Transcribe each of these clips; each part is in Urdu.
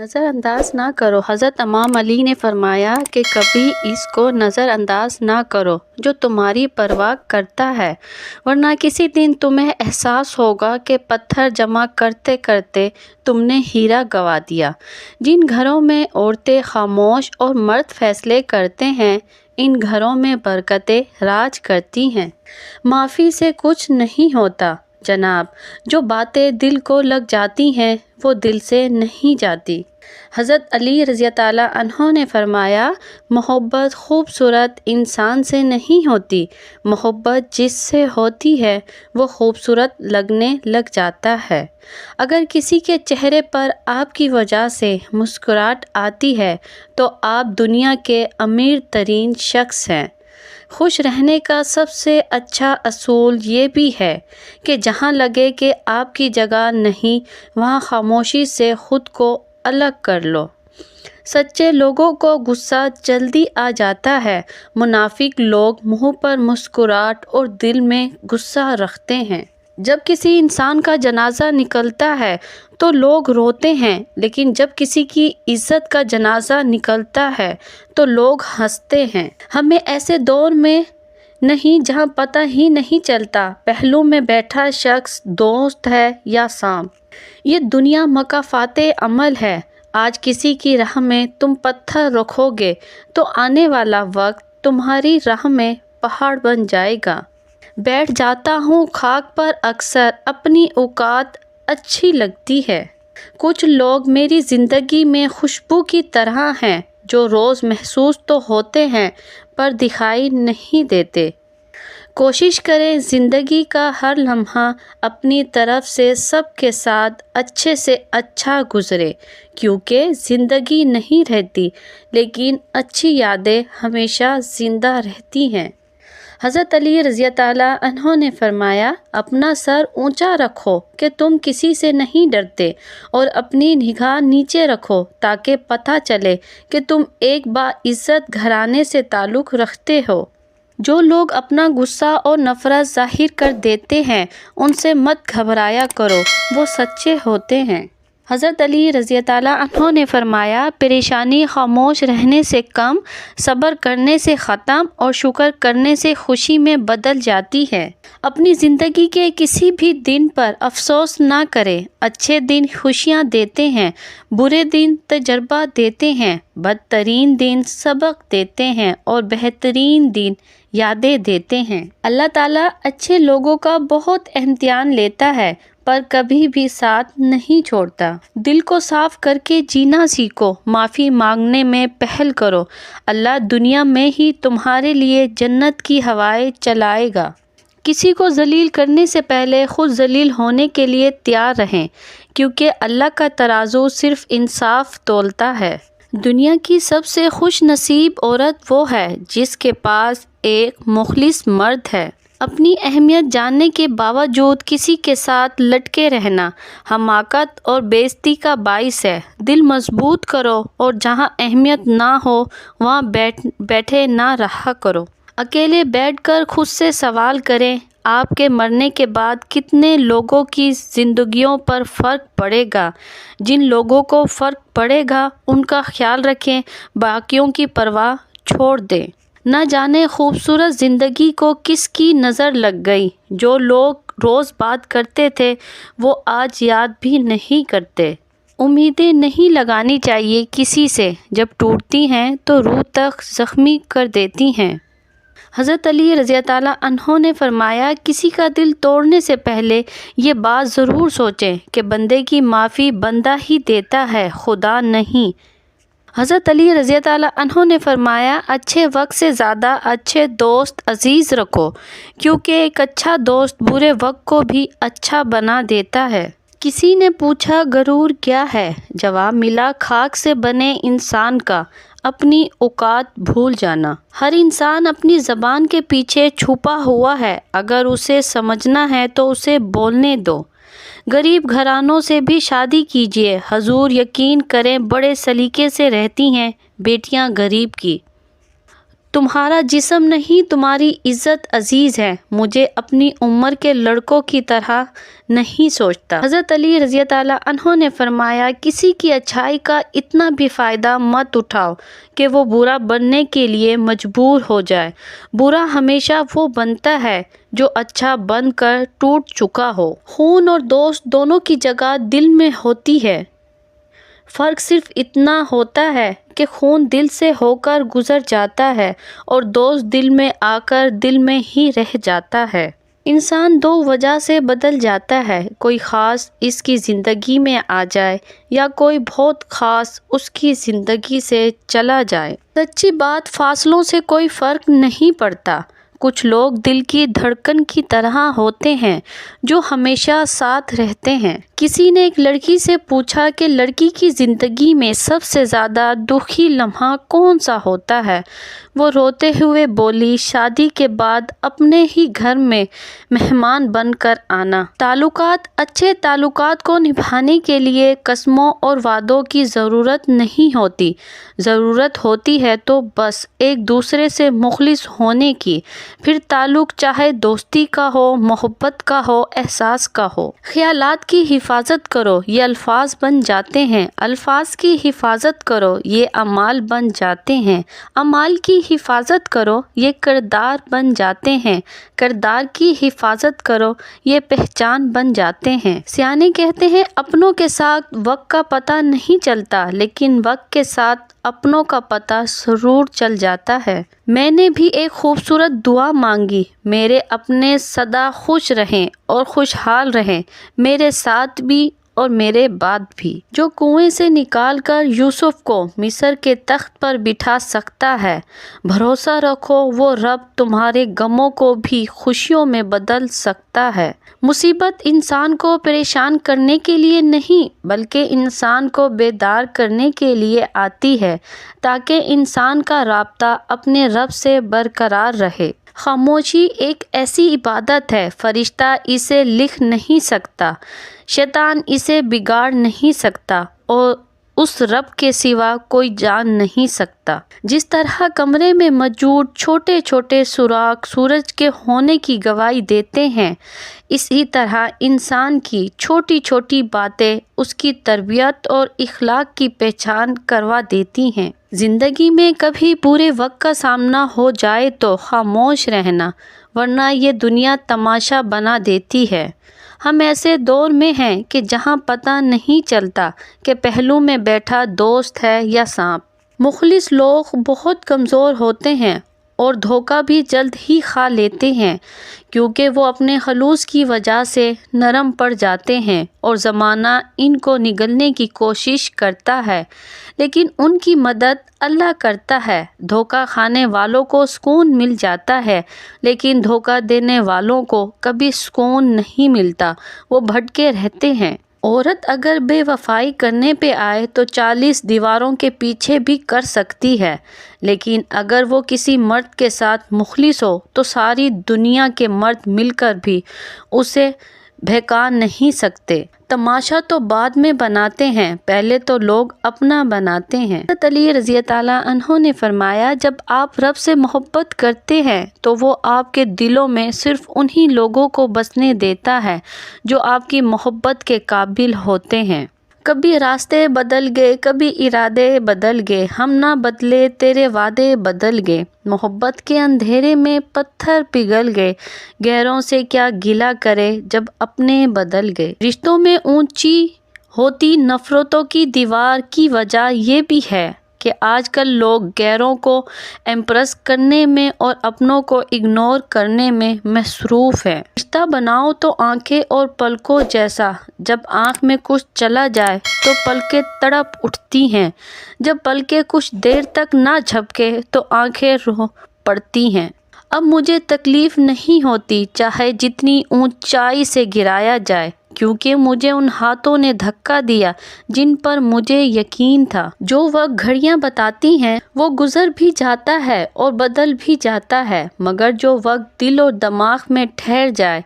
نظر انداز نہ کرو۔ حضرت امام علی نے فرمایا کہ کبھی اس کو نظر انداز نہ کرو جو تمہاری پرواہ کرتا ہے، ورنہ کسی دن تمہیں احساس ہوگا کہ پتھر جمع کرتے کرتے تم نے ہیرا گنوا دیا۔ جن گھروں میں عورتیں خاموش اور مرد فیصلے کرتے ہیں، ان گھروں میں برکتیں راج کرتی ہیں۔ معافی سے کچھ نہیں ہوتا جناب، جو باتیں دل کو لگ جاتی ہیں وہ دل سے نہیں جاتی۔ حضرت علی رضی اللہ عنہ نے فرمایا، محبت خوبصورت انسان سے نہیں ہوتی، محبت جس سے ہوتی ہے وہ خوبصورت لگنے لگ جاتا ہے۔ اگر کسی کے چہرے پر آپ کی وجہ سے مسکراہٹ آتی ہے تو آپ دنیا کے امیر ترین شخص ہیں۔ خوش رہنے کا سب سے اچھا اصول یہ بھی ہے کہ جہاں لگے کہ آپ کی جگہ نہیں، وہاں خاموشی سے خود کو الگ کر لو۔ سچے لوگوں کو غصہ جلدی آ جاتا ہے، منافق لوگ منہ پر مسکراہٹ اور دل میں غصہ رکھتے ہیں۔ جب کسی انسان کا جنازہ نکلتا ہے تو لوگ روتے ہیں، لیکن جب کسی کی عزت کا جنازہ نکلتا ہے تو لوگ ہنستے ہیں۔ ہمیں ایسے دور میں نہیں جہاں پتہ ہی نہیں چلتا پہلو میں بیٹھا شخص دوست ہے یا سانپ۔ یہ دنیا مکافات عمل ہے۔ آج کسی کی راہ میں تم پتھر رکھو گے تو آنے والا وقت تمہاری راہ میں پہاڑ بن جائے گا۔ بیٹھ جاتا ہوں خاک پر اکثر، اپنی اوقات اچھی لگتی ہے۔ کچھ لوگ میری زندگی میں خوشبو کی طرح ہیں جو روز محسوس تو ہوتے ہیں پر دکھائی نہیں دیتے۔ کوشش کریں زندگی کا ہر لمحہ اپنی طرف سے سب کے ساتھ اچھے سے اچھا گزرے، کیونکہ زندگی نہیں رہتی لیکن اچھی یادیں ہمیشہ زندہ رہتی ہیں۔ حضرت علی رضی اللہ عنہ نے فرمایا، اپنا سر اونچا رکھو کہ تم کسی سے نہیں ڈرتے، اور اپنی نگاہ نیچے رکھو تاکہ پتہ چلے کہ تم ایک باعزت گھرانے سے تعلق رکھتے ہو۔ جو لوگ اپنا غصہ اور نفرت ظاہر کر دیتے ہیں ان سے مت گھبرایا کرو، وہ سچے ہوتے ہیں۔ حضرت علی رضی اللہ عنہ نے فرمایا، پریشانی خاموش رہنے سے کم، صبر کرنے سے ختم اور شکر کرنے سے خوشی میں بدل جاتی ہے۔ اپنی زندگی کے کسی بھی دن پر افسوس نہ کریں۔ اچھے دن خوشیاں دیتے ہیں، برے دن تجربہ دیتے ہیں، بدترین دن سبق دیتے ہیں اور بہترین دن یادیں دیتے ہیں۔ اللہ تعالیٰ اچھے لوگوں کا بہت امتحان لیتا ہے پر کبھی بھی ساتھ نہیں چھوڑتا۔ دل کو صاف کر کے جینا سیکھو، معافی مانگنے میں پہل کرو، اللہ دنیا میں ہی تمہارے لیے جنت کی ہوائیں چلائے گا۔ کسی کو ذلیل کرنے سے پہلے خود ذلیل ہونے کے لیے تیار رہیں، کیونکہ اللہ کا ترازو صرف انصاف تولتا ہے۔ دنیا کی سب سے خوش نصیب عورت وہ ہے جس کے پاس ایک مخلص مرد ہے۔ اپنی اہمیت جاننے کے باوجود کسی کے ساتھ لٹکے رہنا حماقت اور بے عزتی کا باعث ہے۔ دل مضبوط کرو اور جہاں اہمیت نہ ہو وہاں بیٹھے نہ رہا کرو۔ اکیلے بیٹھ کر خود سے سوال کریں، آپ کے مرنے کے بعد کتنے لوگوں کی زندگیوں پر فرق پڑے گا؟ جن لوگوں کو فرق پڑے گا ان کا خیال رکھیں، باقیوں کی پرواہ چھوڑ دیں۔ نہ جانے خوبصورت زندگی کو کس کی نظر لگ گئی، جو لوگ روز بات کرتے تھے وہ آج یاد بھی نہیں کرتے۔ امیدیں نہیں لگانی چاہیے کسی سے، جب ٹوٹتی ہیں تو روح تک زخمی کر دیتی ہیں۔ حضرت علی رضی اللہ عنہ نے فرمایا، کسی کا دل توڑنے سے پہلے یہ بات ضرور سوچیں کہ بندے کی معافی بندہ ہی دیتا ہے، خدا نہیں۔ حضرت علی رضی اللہ عنہ نے فرمایا، اچھے وقت سے زیادہ اچھے دوست عزیز رکھو، کیونکہ ایک اچھا دوست برے وقت کو بھی اچھا بنا دیتا ہے۔ کسی نے پوچھا غرور کیا ہے؟ جواب ملا، خاک سے بنے انسان کا اپنی اوقات بھول جانا۔ ہر انسان اپنی زبان کے پیچھے چھپا ہوا ہے، اگر اسے سمجھنا ہے تو اسے بولنے دو۔ غریب گھرانوں سے بھی شادی کیجیے، حضور یقین کریں بڑے سلیقے سے رہتی ہیں بیٹیاں غریب کی۔ تمہارا جسم نہیں تمہاری عزت عزیز ہے، مجھے اپنی عمر کے لڑکوں کی طرح نہیں سوچتا۔ حضرت علی رضی اللہ عنہ نے فرمایا، کسی کی اچھائی کا اتنا بھی فائدہ مت اٹھاؤ کہ وہ برا بننے کے لیے مجبور ہو جائے۔ برا ہمیشہ وہ بنتا ہے جو اچھا بن کر ٹوٹ چکا ہو۔ خون اور دوست دونوں کی جگہ دل میں ہوتی ہے، فرق صرف اتنا ہوتا ہے کہ خون دل سے ہو کر گزر جاتا ہے اور دوست دل میں آ کر دل میں ہی رہ جاتا ہے۔ انسان دو وجہ سے بدل جاتا ہے، کوئی خاص اس کی زندگی میں آ جائے یا کوئی بہت خاص اس کی زندگی سے چلا جائے۔ سچی بات، فاصلوں سے کوئی فرق نہیں پڑتا۔ کچھ لوگ دل کی دھڑکن کی طرح ہوتے ہیں جو ہمیشہ ساتھ رہتے ہیں۔ کسی نے ایک لڑکی سے پوچھا کہ لڑکی کی زندگی میں سب سے زیادہ دکھی لمحہ کون سا ہوتا ہے؟ وہ روتے ہوئے بولی، شادی کے بعد اپنے ہی گھر میں مہمان بن کر آنا۔ اچھے تعلقات کو نبھانے کے لیے قسموں اور وعدوں کی ضرورت نہیں ہوتی، ضرورت ہوتی ہے تو بس ایک دوسرے سے مخلص ہونے کی۔ پھر تعلق چاہے دوستی کا ہو، محبت کا ہو، احساس کا ہو۔ خیالات کی حفاظت کرو، یہ الفاظ بن جاتے ہیں۔ الفاظ کی حفاظت کرو، یہ اعمال بن جاتے ہیں۔ اعمال کی حفاظت کرو، یہ کردار بن جاتے ہیں۔ کردار کی حفاظت کرو، یہ پہچان بن جاتے ہیں۔ سیانے کہتے ہیں، اپنوں کے ساتھ وقت کا پتہ نہیں چلتا، لیکن وقت کے ساتھ اپنوں کا پتہ ضرور چل جاتا ہے۔ میں نے بھی ایک خوبصورت دعا مانگی، میرے اپنے سدا خوش رہیں اور خوشحال رہیں، میرے ساتھ بھی اور میرے بعد بھی۔ جو کنویں سے نکال کر یوسف کو مصر کے تخت پر بٹھا سکتا ہے، بھروسہ رکھو وہ رب تمہارے غموں کو بھی خوشیوں میں بدل سکتا ہے۔ مصیبت انسان کو پریشان کرنے کے لیے نہیں بلکہ انسان کو بیدار کرنے کے لیے آتی ہے تاکہ انسان کا رابطہ اپنے رب سے برقرار رہے۔ خاموشی ایک ایسی عبادت ہے، فرشتہ اسے لکھ نہیں سکتا، شیطان اسے بگاڑ نہیں سکتا اور اس رب کے سوا کوئی جان نہیں سکتا۔ جس طرح کمرے میں موجود چھوٹے چھوٹے سوراخ سورج کے ہونے کی گواہی دیتے ہیں، اسی طرح انسان کی چھوٹی چھوٹی باتیں اس کی تربیت اور اخلاق کی پہچان کروا دیتی ہیں۔ زندگی میں کبھی برے وقت کا سامنا ہو جائے تو خاموش رہنا، ورنہ یہ دنیا تماشا بنا دیتی ہے۔ ہم ایسے دور میں ہیں کہ جہاں پتہ نہیں چلتا کہ پہلو میں بیٹھا دوست ہے یا سانپ۔ مخلص لوگ بہت کمزور ہوتے ہیں اور دھوکہ بھی جلد ہی کھا لیتے ہیں، کیونکہ وہ اپنے خلوص کی وجہ سے نرم پڑ جاتے ہیں اور زمانہ ان کو نگلنے کی کوشش کرتا ہے، لیکن ان کی مدد اللہ کرتا ہے۔ دھوکہ کھانے والوں کو سکون مل جاتا ہے، لیکن دھوکہ دینے والوں کو کبھی سکون نہیں ملتا، وہ بھٹکے رہتے ہیں۔ عورت اگر بے وفائی کرنے پہ آئے تو 40 دیواروں کے پیچھے بھی کر سکتی ہے، لیکن اگر وہ کسی مرد کے ساتھ مخلص ہو تو ساری دنیا کے مرد مل کر بھی اسے بہکا نہیں سکتے۔ تماشا تو بعد میں بناتے ہیں، پہلے تو لوگ اپنا بناتے ہیں۔ حضرت علی رضی اللہ عنہ نے فرمایا، جب آپ رب سے محبت کرتے ہیں تو وہ آپ کے دلوں میں صرف انہی لوگوں کو بسنے دیتا ہے جو آپ کی محبت کے قابل ہوتے ہیں۔ کبھی راستے بدل گئے، کبھی ارادے بدل گئے، ہم نہ بدلے تیرے وعدے بدل گئے۔ محبت کے اندھیرے میں پتھر پگھل گئے، غیروں سے کیا گلہ کرے جب اپنے بدل گئے۔ رشتوں میں اونچی ہوتی نفرتوں کی دیوار کی وجہ یہ بھی ہے کہ آج کل لوگ غیروں کو امپریس کرنے میں اور اپنوں کو اگنور کرنے میں مصروف ہیں۔ رشتہ بناؤ تو آنکھیں اور پلکوں جیسا، جب آنکھ میں کچھ چلا جائے تو پلکیں تڑپ اٹھتی ہیں، جب پلکیں کچھ دیر تک نہ جھپکے تو آنکھیں رو پڑتی ہیں۔ اب مجھے تکلیف نہیں ہوتی چاہے جتنی اونچائی سے گرایا جائے، کیونکہ مجھے ان ہاتھوں نے دھکا دیا جن پر مجھے یقین تھا۔ جو وقت گھڑیاں بتاتی ہیں وہ گزر بھی جاتا ہے اور بدل بھی جاتا ہے، مگر جو وقت دل اور دماغ میں ٹھہر جائے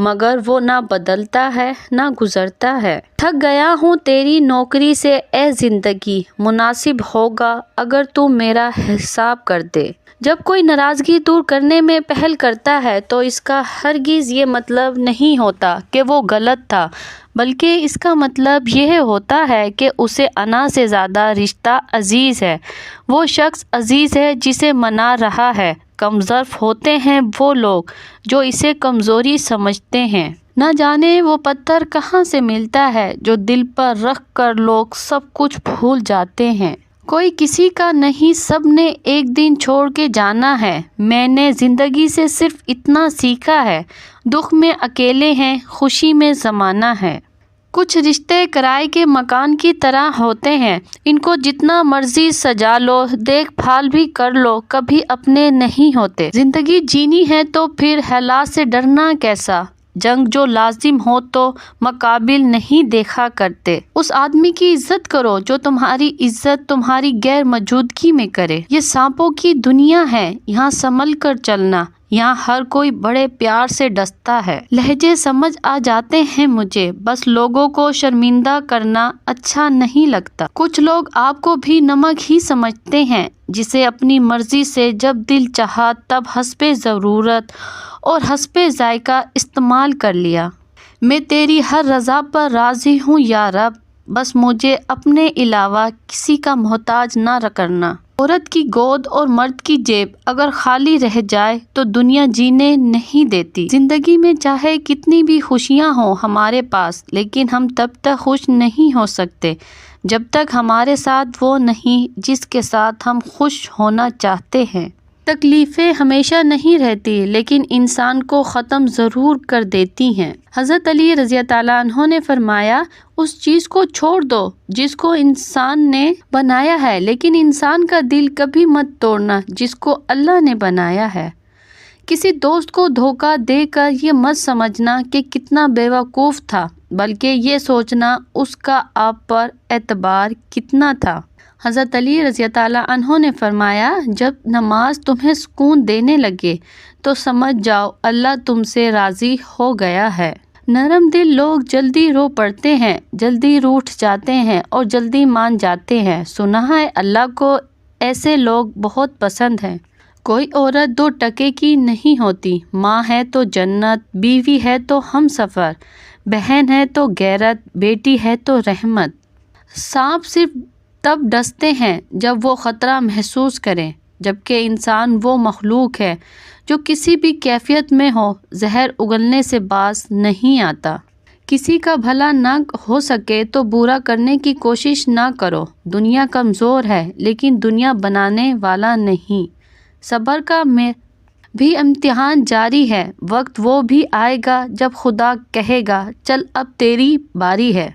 مگر وہ نہ بدلتا ہے نہ گزرتا ہے۔ تھک گیا ہوں تیری نوکری سے اے زندگی، مناسب ہوگا اگر تو میرا حساب کر دے۔ جب کوئی ناراضگی دور کرنے میں پہل کرتا ہے تو اس کا ہرگز یہ مطلب نہیں ہوتا کہ وہ غلط تھا، بلکہ اس کا مطلب یہ ہوتا ہے کہ اسے انا سے زیادہ رشتہ عزیز ہے۔ وہ شخص عزیز ہے جسے منا رہا ہے۔ کم ظرف ہوتے ہیں وہ لوگ جو اسے کمزوری سمجھتے ہیں۔ نہ جانے وہ پتھر کہاں سے ملتا ہے جو دل پر رکھ کر لوگ سب کچھ بھول جاتے ہیں۔ کوئی کسی کا نہیں، سب نے ایک دن چھوڑ کے جانا ہے۔ میں نے زندگی سے صرف اتنا سیکھا ہے، دکھ میں اکیلے ہیں، خوشی میں زمانہ ہے۔ کچھ رشتے کرائے کے مکان کی طرح ہوتے ہیں، ان کو جتنا مرضی سجا لو، دیکھ بھال بھی کر لو، کبھی اپنے نہیں ہوتے۔ زندگی جینی ہے تو پھر حالات سے ڈرنا کیسا؟ جنگ جو لازم ہو تو مقابل نہیں دیکھا کرتے۔ اس آدمی کی عزت کرو جو تمہاری عزت تمہاری غیر موجودگی میں کرے۔ یہ سانپوں کی دنیا ہے، یہاں سنبھل کر چلنا، یہاں ہر کوئی بڑے پیار سے ڈستا ہے۔ لہجے سمجھ آ جاتے ہیں مجھے، بس لوگوں کو شرمندہ کرنا اچھا نہیں لگتا۔ کچھ لوگ آپ کو بھی نمک ہی سمجھتے ہیں، جسے اپنی مرضی سے جب دل چاہا تب حسب ضرورت اور حسب ذائقہ استعمال کر لیا۔ میں تیری ہر رضا پر راضی ہوں یا رب، بس مجھے اپنے علاوہ کسی کا محتاج نہ کرنا۔ عورت کی گود اور مرد کی جیب اگر خالی رہ جائے تو دنیا جینے نہیں دیتی۔ زندگی میں چاہے کتنی بھی خوشیاں ہوں ہمارے پاس، لیکن ہم تب تک خوش نہیں ہو سکتے جب تک ہمارے ساتھ وہ نہیں جس کے ساتھ ہم خوش ہونا چاہتے ہیں۔ تکلیفیں ہمیشہ نہیں رہتی، لیکن انسان کو ختم ضرور کر دیتی ہیں۔ حضرت علی رضی اللہ عنہ نے فرمایا، اس چیز کو چھوڑ دو جس کو انسان نے بنایا ہے، لیکن انسان کا دل کبھی مت توڑنا جس کو اللہ نے بنایا ہے۔ کسی دوست کو دھوکہ دے کر یہ مت سمجھنا کہ کتنا بے وقوف تھا، بلکہ یہ سوچنا اس کا آپ پر اعتبار کتنا تھا۔ حضرت علی رضی اللہ عنہ نے فرمایا، جب نماز تمہیں سکون دینے لگے تو سمجھ جاؤ اللہ تم سے راضی ہو گیا ہے۔ نرم دل لوگ جلدی رو پڑتے ہیں، جلدی روٹھ جاتے ہیں اور جلدی مان جاتے ہیں۔ سنا ہے اللہ کو ایسے لوگ بہت پسند ہیں۔ کوئی عورت 2 ٹکے کی نہیں ہوتی، ماں ہے تو جنت، بیوی ہے تو ہم سفر، بہن ہے تو غیرت، بیٹی ہے تو رحمت۔ سانپ صرف تب ڈستے ہیں جب وہ خطرہ محسوس کریں، جبکہ انسان وہ مخلوق ہے جو کسی بھی کیفیت میں ہو زہر اگلنے سے باز نہیں آتا۔ کسی کا بھلا نہ ہو سکے تو برا کرنے کی کوشش نہ کرو۔ دنیا کمزور ہے لیکن دنیا بنانے والا نہیں۔ صبر کا بھی امتحان جاری ہے، وقت وہ بھی آئے گا جب خدا کہے گا چل اب تیری باری ہے۔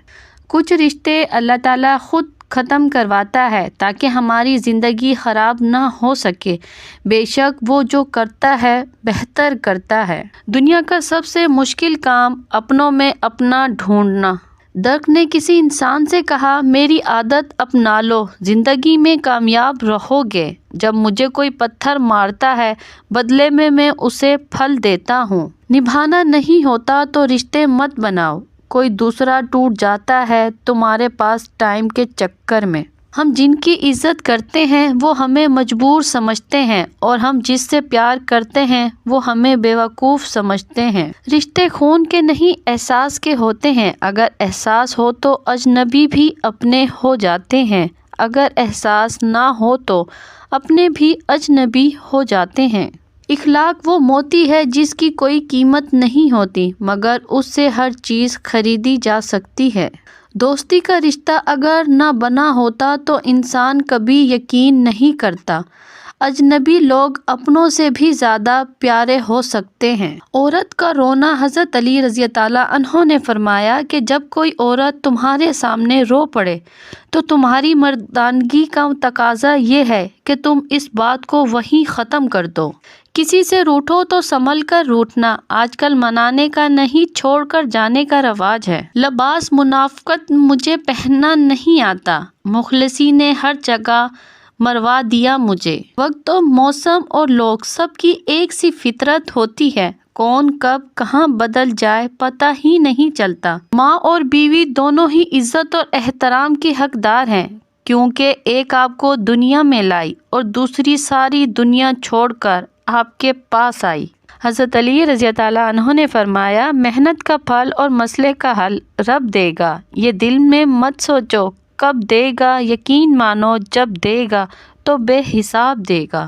کچھ رشتے اللہ تعالیٰ خود ختم کرواتا ہے تاکہ ہماری زندگی خراب نہ ہو سکے۔ بے شک وہ جو کرتا ہے بہتر کرتا ہے۔ دنیا کا سب سے مشکل کام اپنوں میں اپنا ڈھونڈنا۔ درخت نے کسی انسان سے کہا، میری عادت اپنا لو، زندگی میں کامیاب رہو گے۔ جب مجھے کوئی پتھر مارتا ہے بدلے میں اسے پھل دیتا ہوں۔ نبھانا نہیں ہوتا تو رشتے مت بناؤ، کوئی دوسرا ٹوٹ جاتا ہے تمہارے پاس ٹائم کے چکر میں۔ ہم جن کی عزت کرتے ہیں وہ ہمیں مجبور سمجھتے ہیں، اور ہم جس سے پیار کرتے ہیں وہ ہمیں بے وقوف سمجھتے ہیں۔ رشتے خون کے نہیں احساس کے ہوتے ہیں، اگر احساس ہو تو اجنبی بھی اپنے ہو جاتے ہیں، اگر احساس نہ ہو تو اپنے بھی اجنبی ہو جاتے ہیں۔ اخلاق وہ موتی ہے جس کی کوئی قیمت نہیں ہوتی، مگر اس سے ہر چیز خریدی جا سکتی ہے۔ دوستی کا رشتہ اگر نہ بنا ہوتا تو انسان کبھی یقین نہیں کرتا، اجنبی لوگ اپنوں سے بھی زیادہ پیارے ہو سکتے ہیں۔ عورت کا رونا۔ حضرت علی رضی اللہ عنہ نے فرمایا کہ جب کوئی عورت تمہارے سامنے رو پڑے تو تمہاری مردانگی کا تقاضا یہ ہے کہ تم اس بات کو وہیں ختم کر دو کسی سے روٹھو تو سنبھل کر روٹھنا آج کل منانے کا نہیں چھوڑ کر جانے کا رواج ہے۔ لباس منافقت مجھے پہننا نہیں آتا، مخلصی نے ہر جگہ مروا دیا مجھے۔ وقت تو موسم اور لوگ سب کی ایک سی فطرت ہوتی ہے، کون کب کہاں بدل جائے پتہ ہی نہیں چلتا۔ ماں اور بیوی دونوں ہی عزت اور احترام کے حقدار ہیں، کیونکہ ایک آپ کو دنیا میں لائی اور دوسری ساری دنیا چھوڑ کر آپ کے پاس آئی۔ حضرت علی رضی اللہ عنہ نے فرمایا، محنت کا پھل اور مسئلے کا حل رب دے گا، یہ دل میں مت سوچو کب دے گا، یقین مانو جب دے گا تو بے حساب دے گا۔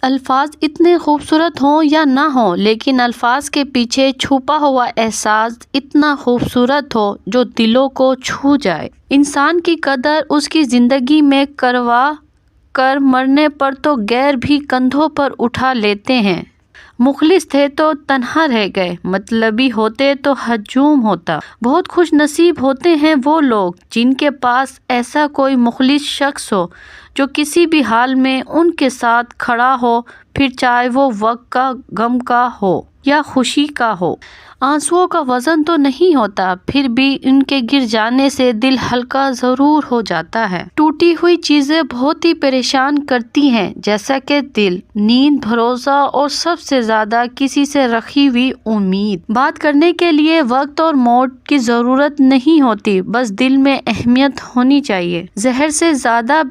الفاظ اتنے خوبصورت ہوں یا نہ ہوں، لیکن الفاظ کے پیچھے چھپا ہوا احساس اتنا خوبصورت ہو جو دلوں کو چھو جائے۔ انسان کی قدر اس کی زندگی میں کروا کر مرنے پر تو غیر بھی کندھوں پر اٹھا لیتے ہیں۔ مخلص تھے تو تنہا رہ گئے، مطلبی ہوتے تو ہجوم ہوتا۔ بہت خوش نصیب ہوتے ہیں وہ لوگ جن کے پاس ایسا کوئی مخلص شخص ہو جو کسی بھی حال میں ان کے ساتھ کھڑا ہو، پھر چاہے وہ وقت کا غم کا ہو یا خوشی کا ہو۔ آنسوؤں کا وزن تو نہیں ہوتا، پھر بھی ان کے گر جانے سے دل ہلکا ضرور ہو جاتا ہے۔ ٹوٹی ہوئی چیزیں بہت ہی پریشان کرتی ہیں، جیسا کہ دل، نیند، بھروسہ اور سب سے زیادہ کسی سے رکھی ہوئی امید۔ بات کرنے کے لیے وقت اور موڈ کی ضرورت نہیں ہوتی، بس دل میں اہمیت ہونی چاہیے۔ زہر سے زیادہ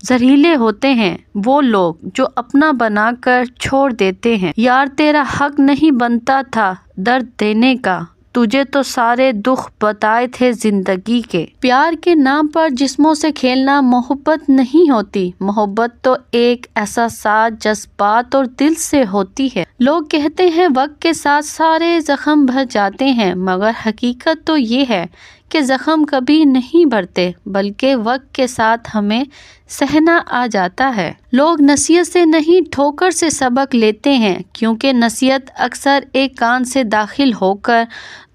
زہریلے ہوتے ہیں وہ لوگ جو اپنا بنا کر چھوڑ دیتے ہیں۔ یار تیرا حق نہیں بنتا تھا درد دینے کا، تجھے تو سارے دکھ بتائے تھے زندگی کے۔ پیار کے نام پر جسموں سے کھیلنا محبت نہیں ہوتی، محبت تو ایک احساسات، جذبات اور دل سے ہوتی ہے۔ لوگ کہتے ہیں وقت کے ساتھ سارے زخم بھر جاتے ہیں، مگر حقیقت تو یہ ہے کہ زخم کبھی نہیں بھرتے، بلکہ وقت کے ساتھ ہمیں سہنا آ جاتا ہے۔ لوگ نصیحت سے نہیں ٹھوکر سے سبق لیتے ہیں، کیونکہ نصیحت اکثر ایک کان سے داخل ہو کر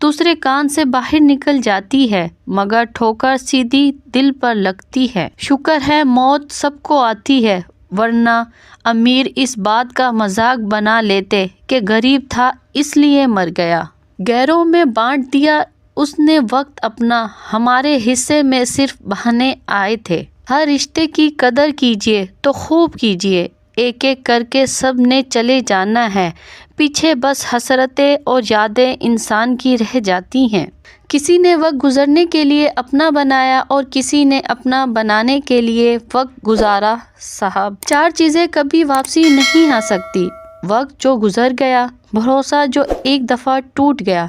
دوسرے کان سے باہر نکل جاتی ہے، مگر ٹھوکر سیدھی دل پر لگتی ہے۔ شکر ہے موت سب کو آتی ہے، ورنہ امیر اس بات کا مذاق بنا لیتے کہ غریب تھا اس لیے مر گیا۔ غیروں میں بانٹ دیا اس نے وقت اپنا، ہمارے حصے میں صرف بہانے آئے تھے۔ ہر رشتے کی قدر کیجیے تو خوب کیجیے، ایک ایک کر کے سب نے چلے جانا ہے، پیچھے بس حسرتیں اور یادیں انسان کی رہ جاتی ہیں۔ کسی نے وقت گزرنے کے لیے اپنا بنایا اور کسی نے اپنا بنانے کے لیے وقت گزارا۔ صاحب، چار چیزیں کبھی واپسی نہیں آ سکتی: وقت جو گزر گیا، بھروسہ جو ایک دفعہ ٹوٹ گیا،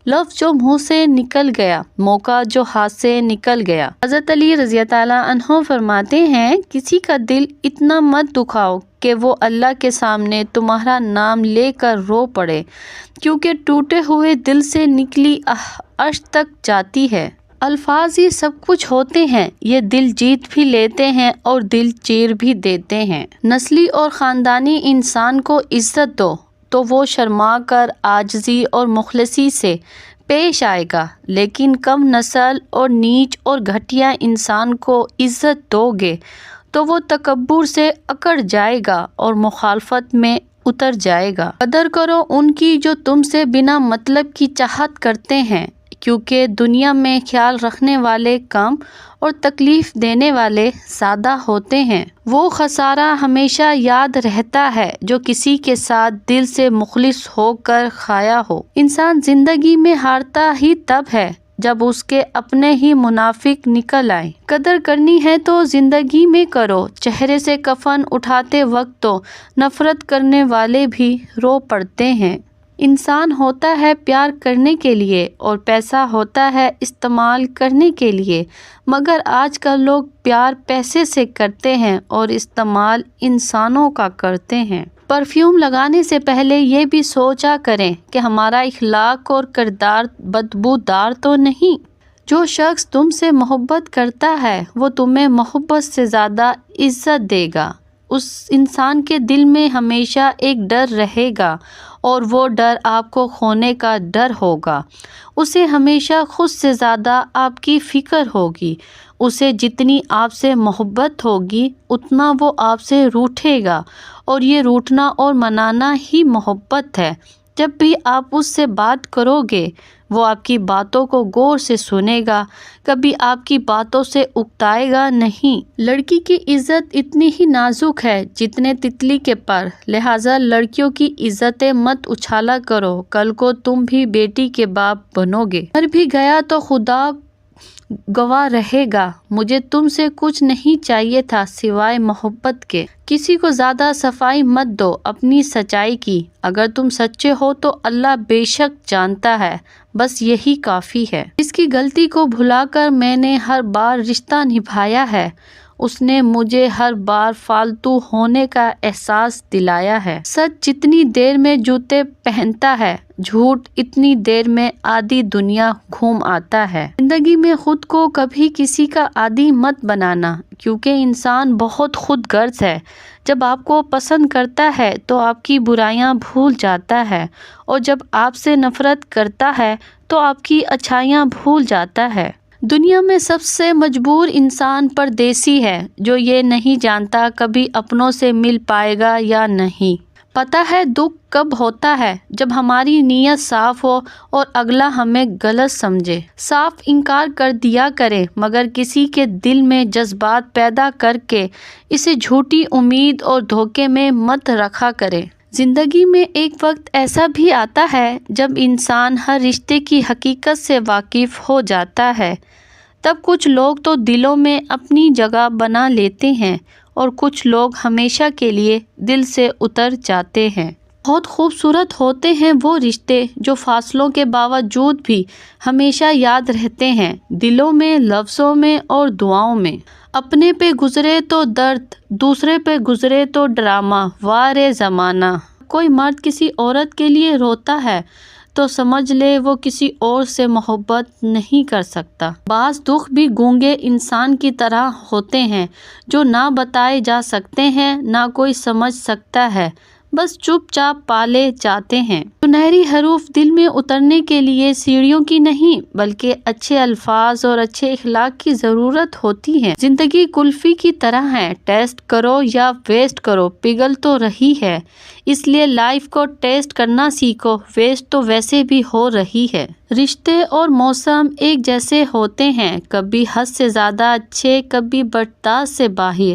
لفظ جو منہ سے نکل گیا، موقع جو ہاتھ سے نکل گیا۔ حضرت علی رضی اللہ عنہ فرماتے ہیں، کسی کا دل اتنا مت دکھاؤ کہ وہ اللہ کے سامنے تمہارا نام لے کر رو پڑے، کیونکہ ٹوٹے ہوئے دل سے نکلی آہ عرش تک جاتی ہے۔ الفاظ ہی سب کچھ ہوتے ہیں، یہ دل جیت بھی لیتے ہیں اور دل چیر بھی دیتے ہیں۔ نسلی اور خاندانی انسان کو عزت دو تو وہ شرما کر عاجزی اور مخلصی سے پیش آئے گا، لیکن کم نسل اور نیچ اور گھٹیا انسان کو عزت دو گے تو وہ تکبر سے اکڑ جائے گا اور مخالفت میں اتر جائے گا۔ قدر کرو ان کی جو تم سے بنا مطلب کی چاہت کرتے ہیں، کیونکہ دنیا میں خیال رکھنے والے کم اور تکلیف دینے والے زیادہ ہوتے ہیں۔ وہ خسارہ ہمیشہ یاد رہتا ہے جو کسی کے ساتھ دل سے مخلص ہو کر کھایا ہو۔ انسان زندگی میں ہارتا ہی تب ہے جب اس کے اپنے ہی منافق نکل آئیں۔ قدر کرنی ہے تو زندگی میں کرو، چہرے سے کفن اٹھاتے وقت تو نفرت کرنے والے بھی رو پڑتے ہیں۔ انسان ہوتا ہے پیار کرنے کے لیے اور پیسہ ہوتا ہے استعمال کرنے کے لیے، مگر آج کل لوگ پیار پیسے سے کرتے ہیں اور استعمال انسانوں کا کرتے ہیں۔ پرفیوم لگانے سے پہلے یہ بھی سوچا کریں کہ ہمارا اخلاق اور کردار بدبودار تو نہیں۔ جو شخص تم سے محبت کرتا ہے وہ تمہیں محبت سے زیادہ عزت دے گا۔ اس انسان کے دل میں ہمیشہ ایک ڈر رہے گا اور وہ ڈر آپ کو کھونے کا ڈر ہوگا۔ اسے ہمیشہ خود سے زیادہ آپ کی فکر ہوگی۔ اسے جتنی آپ سے محبت ہوگی اتنا وہ آپ سے روٹھے گا، اور یہ روٹھنا اور منانا ہی محبت ہے۔ جب بھی آپ اس سے بات کرو گے وہ آپ کی باتوں کو غور سے سنے گا، کبھی آپ کی باتوں سے اکتائے گا نہیں۔ لڑکی کی عزت اتنی ہی نازک ہے جتنے تتلی کے پر، لہٰذا لڑکیوں کی عزتیں مت اچھالا کرو، کل کو تم بھی بیٹی کے باپ بنو گے۔ مر بھی گیا تو خدا گواہ رہے گا، مجھے تم سے کچھ نہیں چاہیے تھا سوائے محبت کے۔ کسی کو زیادہ صفائی مت دو اپنی سچائی کی، اگر تم سچے ہو تو اللہ بے شک جانتا ہے، بس یہی کافی ہے۔ اس کی غلطی کو بھلا کر میں نے ہر بار رشتہ نبھایا ہے، اس نے مجھے ہر بار فالتو ہونے کا احساس دلایا ہے۔ سچ جتنی دیر میں جوتے پہنتا ہے، جھوٹ اتنی دیر میں آدھی دنیا گھوم آتا ہے۔ زندگی میں خود کو کبھی کسی کا عادی مت بنانا، کیونکہ انسان بہت خود غرض ہے۔ جب آپ کو پسند کرتا ہے تو آپ کی برائیاں بھول جاتا ہے، اور جب آپ سے نفرت کرتا ہے تو آپ کی اچھائیاں بھول جاتا ہے۔ دنیا میں سب سے مجبور انسان پردیسی ہے، جو یہ نہیں جانتا کبھی اپنوں سے مل پائے گا یا نہیں۔ پتہ ہے دکھ کب ہوتا ہے؟ جب ہماری نیت صاف ہو اور اگلا ہمیں غلط سمجھے۔ صاف انکار کر دیا کرے، مگر کسی کے دل میں جذبات پیدا کر کے اسے جھوٹی امید اور دھوکے میں مت رکھا کرے۔ زندگی میں ایک وقت ایسا بھی آتا ہے جب انسان ہر رشتے کی حقیقت سے واقف ہو جاتا ہے۔ تب کچھ لوگ تو دلوں میں اپنی جگہ بنا لیتے ہیں، اور کچھ لوگ ہمیشہ کے لیے دل سے اتر جاتے ہیں۔ بہت خوبصورت ہوتے ہیں وہ رشتے جو فاصلوں کے باوجود بھی ہمیشہ یاد رہتے ہیں، دلوں میں، لفظوں میں اور دعاؤں میں۔ اپنے پہ گزرے تو درد، دوسرے پہ گزرے تو ڈرامہ، وارے زمانہ۔ کوئی مرد کسی عورت کے لیے روتا ہے تو سمجھ لے وہ کسی اور سے محبت نہیں کر سکتا۔ بعض دکھ بھی گونگے انسان کی طرح ہوتے ہیں، جو نہ بتائے جا سکتے ہیں، نہ کوئی سمجھ سکتا ہے، بس چپ چاپ پالے جاتے ہیں۔ سنہری حروف دل میں اترنے کے لیے سیڑھیوں کی نہیں بلکہ اچھے الفاظ اور اچھے اخلاق کی ضرورت ہوتی ہے۔ زندگی کلفی کی طرح ہے، ٹیسٹ کرو یا ویسٹ کرو پگھل تو رہی ہے، اس لیے لائف کو ٹیسٹ کرنا سیکھو، ویسٹ تو ویسے بھی ہو رہی ہے۔ رشتے اور موسم ایک جیسے ہوتے ہیں، کبھی حد سے زیادہ اچھے، کبھی برداشت سے باہر۔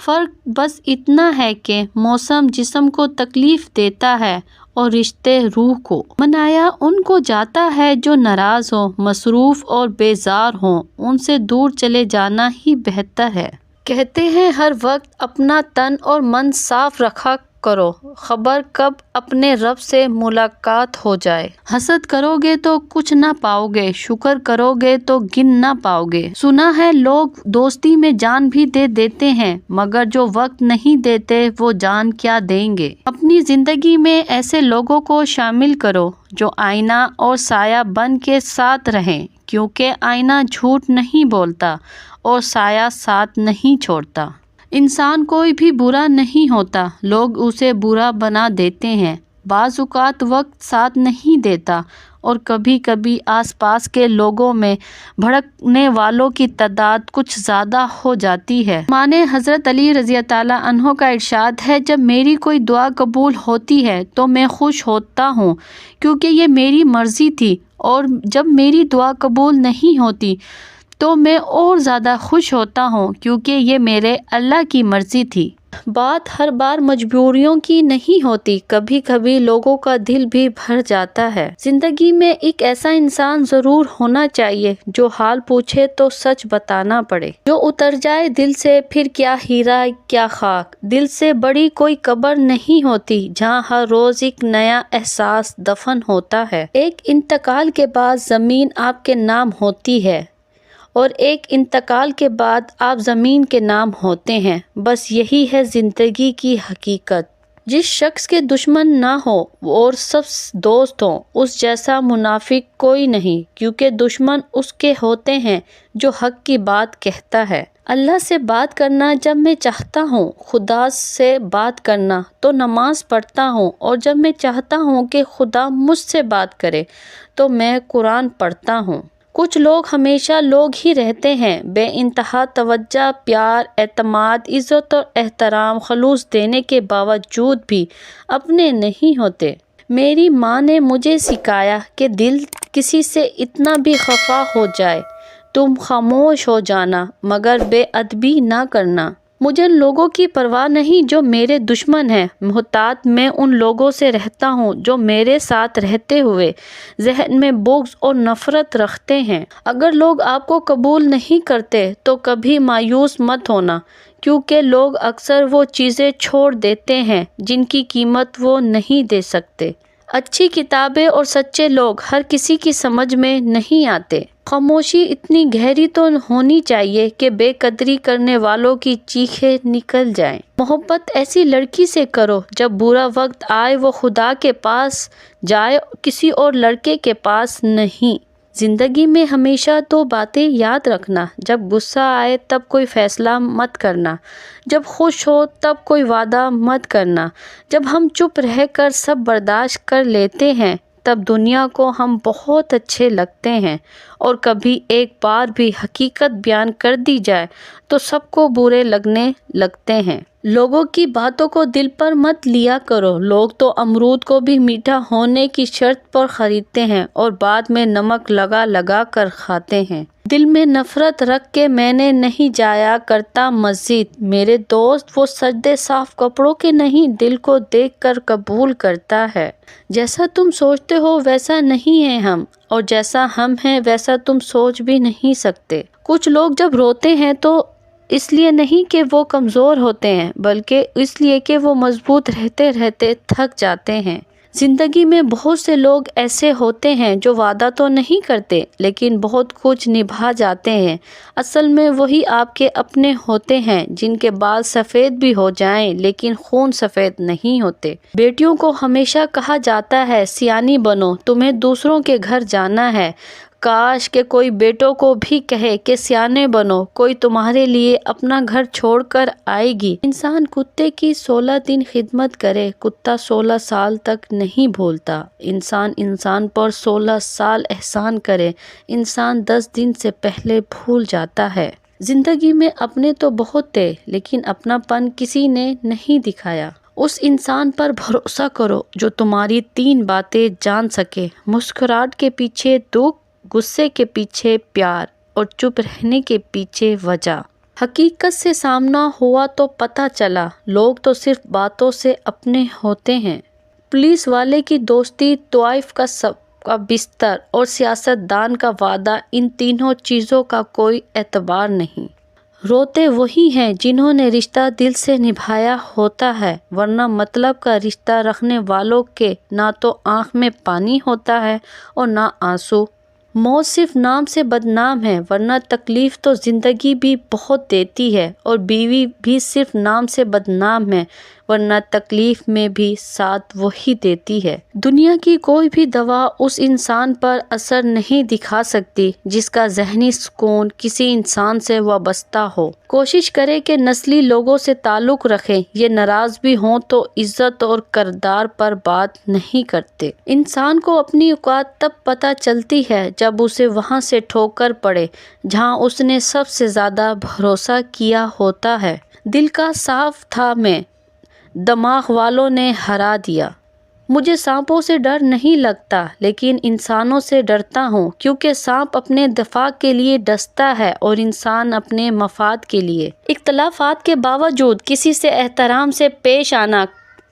فرق بس اتنا ہے کہ موسم جسم کو تکلیف دیتا ہے اور رشتے روح کو۔ منایا ان کو جاتا ہے جو ناراض ہوں، مصروف اور بیزار ہوں، ان سے دور چلے جانا ہی بہتر ہے۔ کہتے ہیں ہر وقت اپنا تن اور من صاف رکھا کرو، خبر کب اپنے رب سے ملاقات ہو جائے۔ حسد کرو گے تو کچھ نہ پاؤ گے، شکر کرو گے تو گن نہ پاؤ گے۔ سنا ہے لوگ دوستی میں جان بھی دے دیتے ہیں، مگر جو وقت نہیں دیتے وہ جان کیا دیں گے۔ اپنی زندگی میں ایسے لوگوں کو شامل کرو جو آئینہ اور سایہ بن کے ساتھ رہیں، کیونکہ آئینہ جھوٹ نہیں بولتا اور سایہ ساتھ نہیں چھوڑتا۔ انسان کوئی بھی برا نہیں ہوتا، لوگ اسے برا بنا دیتے ہیں۔ بعض اوقات وقت ساتھ نہیں دیتا، اور کبھی کبھی آس پاس کے لوگوں میں بھڑکنے والوں کی تعداد کچھ زیادہ ہو جاتی ہے۔ مانے حضرت علی رضی اللہ عنہ کا ارشاد ہے، جب میری کوئی دعا قبول ہوتی ہے تو میں خوش ہوتا ہوں کیونکہ یہ میری مرضی تھی، اور جب میری دعا قبول نہیں ہوتی تو میں اور زیادہ خوش ہوتا ہوں کیونکہ یہ میرے اللہ کی مرضی تھی۔ بات ہر بار مجبوریوں کی نہیں ہوتی، کبھی کبھی لوگوں کا دل بھی بھر جاتا ہے۔ زندگی میں ایک ایسا انسان ضرور ہونا چاہیے جو حال پوچھے تو سچ بتانا پڑے، جو اتر جائے دل سے، پھر کیا ہیرا کیا خاک۔ دل سے بڑی کوئی قبر نہیں ہوتی جہاں ہر روز ایک نیا احساس دفن ہوتا ہے۔ ایک انتقال کے بعد زمین آپ کے نام ہوتی ہے، اور ایک انتقال کے بعد آپ زمین کے نام ہوتے ہیں، بس یہی ہے زندگی کی حقیقت۔ جس شخص کے دشمن نہ ہو اور سب دوست ہوں، اس جیسا منافق کوئی نہیں، کیونکہ دشمن اس کے ہوتے ہیں جو حق کی بات کہتا ہے۔ اللہ سے بات کرنا جب میں چاہتا ہوں، خدا سے بات کرنا تو نماز پڑھتا ہوں، اور جب میں چاہتا ہوں کہ خدا مجھ سے بات کرے تو میں قرآن پڑھتا ہوں۔ کچھ لوگ ہمیشہ لوگ ہی رہتے ہیں، بے انتہا توجہ، پیار، اعتماد، عزت اور احترام، خلوص دینے کے باوجود بھی اپنے نہیں ہوتے۔ میری ماں نے مجھے سکھایا کہ دل کسی سے اتنا بھی خفا ہو جائے تم خاموش ہو جانا، مگر بے ادبی نہ کرنا۔ مجھے ان لوگوں کی پرواہ نہیں جو میرے دشمن ہیں، محتاط میں ان لوگوں سے رہتا ہوں جو میرے ساتھ رہتے ہوئے ذہن میں بغض اور نفرت رکھتے ہیں۔ اگر لوگ آپ کو قبول نہیں کرتے تو کبھی مایوس مت ہونا، کیونکہ لوگ اکثر وہ چیزیں چھوڑ دیتے ہیں جن کی قیمت وہ نہیں دے سکتے۔ اچھی کتابیں اور سچے لوگ ہر کسی کی سمجھ میں نہیں آتے۔ خاموشی اتنی گہری تو ہونی چاہیے کہ بے قدری کرنے والوں کی چیخیں نکل جائیں۔ محبت ایسی لڑکی سے کرو جب برا وقت آئے وہ خدا کے پاس جائے، کسی اور لڑکے کے پاس نہیں۔ زندگی میں ہمیشہ دو باتیں یاد رکھنا، جب غصہ آئے تب کوئی فیصلہ مت کرنا، جب خوش ہو تب کوئی وعدہ مت کرنا۔ جب ہم چپ رہ کر سب برداشت کر لیتے ہیں تب دنیا کو ہم بہت اچھے لگتے ہیں، اور کبھی ایک بار بھی حقیقت بیان کر دی جائے تو سب کو برے لگنے لگتے ہیں۔ لوگوں کی باتوں کو دل پر مت لیا کرو، لوگ تو امرود کو بھی میٹھا ہونے کی شرط پر خریدتے ہیں اور بعد میں نمک لگا لگا کر کھاتے ہیں۔ دل میں نفرت رکھ کے میں نے نہیں جایا کرتا مسجد، میرے دوست وہ سجدے صاف کپڑوں کے نہیں دل کو دیکھ کر قبول کرتا ہے۔ جیسا تم سوچتے ہو ویسا نہیں ہیں ہم، اور جیسا ہم ہیں ویسا تم سوچ بھی نہیں سکتے۔ کچھ لوگ جب روتے ہیں تو اس لیے نہیں کہ وہ کمزور ہوتے ہیں، بلکہ اس لیے کہ وہ مضبوط رہتے رہتے تھک جاتے ہیں۔ زندگی میں بہت سے لوگ ایسے ہوتے ہیں جو وعدہ تو نہیں کرتے لیکن بہت کچھ نبھا جاتے ہیں۔ اصل میں وہی آپ کے اپنے ہوتے ہیں جن کے بال سفید بھی ہو جائیں لیکن خون سفید نہیں ہوتے۔ بیٹیوں کو ہمیشہ کہا جاتا ہے سیانی بنو، تمہیں دوسروں کے گھر جانا ہے۔ کاش کہ کوئی بیٹوں کو بھی کہے کہ سیانے بنو، کوئی تمہارے لیے اپنا گھر چھوڑ کر آئے گی۔ انسان کتے کی 16 دن خدمت کرے، کتا 16 سال تک نہیں بھولتا۔ انسان پر 16 سال احسان کرے، انسان 10 دن سے پہلے بھول جاتا ہے۔ زندگی میں اپنے تو بہت تھے لیکن اپنا پن کسی نے نہیں دکھایا۔ اس انسان پر بھروسہ کرو جو تمہاری 3 باتیں جان سکے، مسکراہٹ کے پیچھے دکھ، غصے کے پیچھے پیار، اور چپ رہنے کے پیچھے وجہ۔ حقیقت سے سامنا ہوا تو پتہ چلا لوگ تو صرف باتوں سے اپنے ہوتے ہیں۔ پولیس والے کی دوستی، طوائف کا بستر اور سیاست دان کا وعدہ، ان تینوں چیزوں کا کوئی اعتبار نہیں۔ روتے وہی ہیں جنہوں نے رشتہ دل سے نبھایا ہوتا ہے، ورنہ مطلب کا رشتہ رکھنے والوں کے نہ تو آنکھ میں پانی ہوتا ہے اور نہ آنسو۔ موت صرف نام سے بدنام ہے، ورنہ تکلیف تو زندگی بھی بہت دیتی ہے، اور بیوی بھی صرف نام سے بدنام ہے، ورنہ تکلیف میں بھی ساتھ وہی دیتی ہے۔ دنیا کی کوئی بھی دوا اس انسان پر اثر نہیں دکھا سکتی جس کا ذہنی سکون کسی انسان سے وابستہ ہو۔ کوشش کرے کہ نسلی لوگوں سے تعلق رکھے، یہ ناراض بھی ہوں تو عزت اور کردار پر بات نہیں کرتے۔ انسان کو اپنی اوقات تب پتہ چلتی ہے جب اسے وہاں سے ٹھوکر پڑے جہاں اس نے سب سے زیادہ بھروسہ کیا ہوتا ہے۔ دل کا صاف تھا میں، دماغ والوں نے ہرا دیا۔ مجھے سانپوں سے ڈر نہیں لگتا لیکن انسانوں سے ڈرتا ہوں، کیونکہ سانپ اپنے دفاع کے لیے ڈستا ہے اور انسان اپنے مفاد کے لیے۔ اختلافات کے باوجود کسی سے احترام سے پیش آنا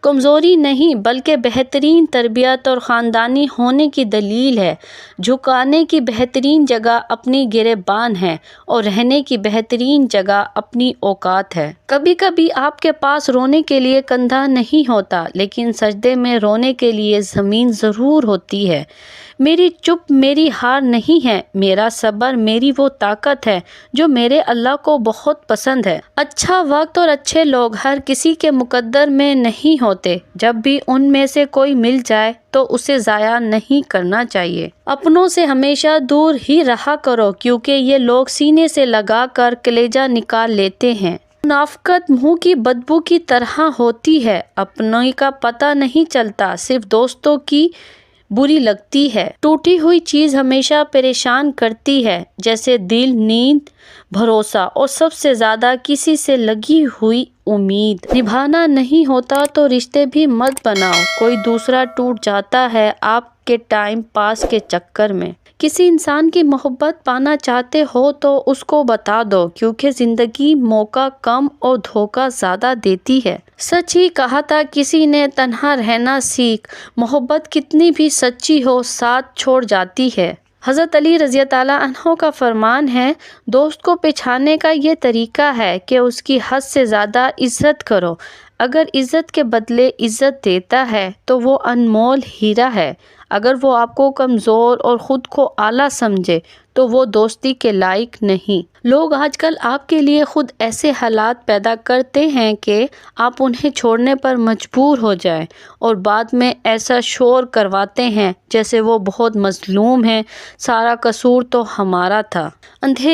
کمزوری نہیں بلکہ بہترین تربیت اور خاندانی ہونے کی دلیل ہے۔ جھکانے کی بہترین جگہ اپنی گریبان ہے اور رہنے کی بہترین جگہ اپنی اوقات ہے۔ کبھی کبھی آپ کے پاس رونے کے لیے کندھا نہیں ہوتا لیکن سجدے میں رونے کے لیے زمین ضرور ہوتی ہے۔ میری چپ میری ہار نہیں ہے، میرا صبر میری وہ طاقت ہے جو میرے اللہ کو بہت پسند ہے۔ اچھا وقت اور اچھے لوگ ہر کسی کے مقدر میں نہیں ہوتے، جب بھی ان میں سے کوئی مل جائے تو اسے ضائع نہیں کرنا چاہیے۔ اپنوں سے ہمیشہ دور ہی رہا کرو، کیونکہ یہ لوگ سینے سے لگا کر کلیجہ نکال لیتے ہیں۔ منافقت منہ کی بدبو کی طرح ہوتی ہے، اپنوں کا پتہ نہیں چلتا، صرف دوستوں کی بری لگتی ہے۔ ٹوٹی ہوئی چیز ہمیشہ پریشان کرتی ہے، جیسے دل، نیند، بھروسہ اور سب سے زیادہ کسی سے لگی ہوئی امید۔ نبھانا نہیں ہوتا تو رشتے بھی مت بناؤ، کوئی دوسرا ٹوٹ جاتا ہے آپ کے ٹائم پاس کے چکر میں۔ کسی انسان کی محبت پانا چاہتے ہو تو اس کو بتا دو، کیونکہ زندگی موقع کم اور دھوکہ زیادہ دیتی ہے۔ سچ ہی کہا تھا کسی نے، تنہا رہنا سیکھ، محبت کتنی بھی سچی ہو ساتھ چھوڑ جاتی ہے۔ حضرت علی رضی اللہ عنہ کا فرمان ہے، دوست کو پہچاننے کا یہ طریقہ ہے کہ اس کی حد سے زیادہ عزت کرو۔ اگر عزت کے بدلے عزت دیتا ہے تو وہ انمول ہیرا ہے، اگر وہ آپ کو کمزور اور خود کو اعلیٰ سمجھے تو وہ دوستی کے لائق نہیں۔ لوگ آج کل آپ کے لیے خود ایسے حالات پیدا کرتے ہیں کہ آپ انہیں چھوڑنے پر مجبور ہو جائیں، اور بعد میں ایسا شور کرواتے ہیں جیسے وہ بہت مظلوم ہیں، سارا قصور تو ہمارا تھا۔ اندھیرے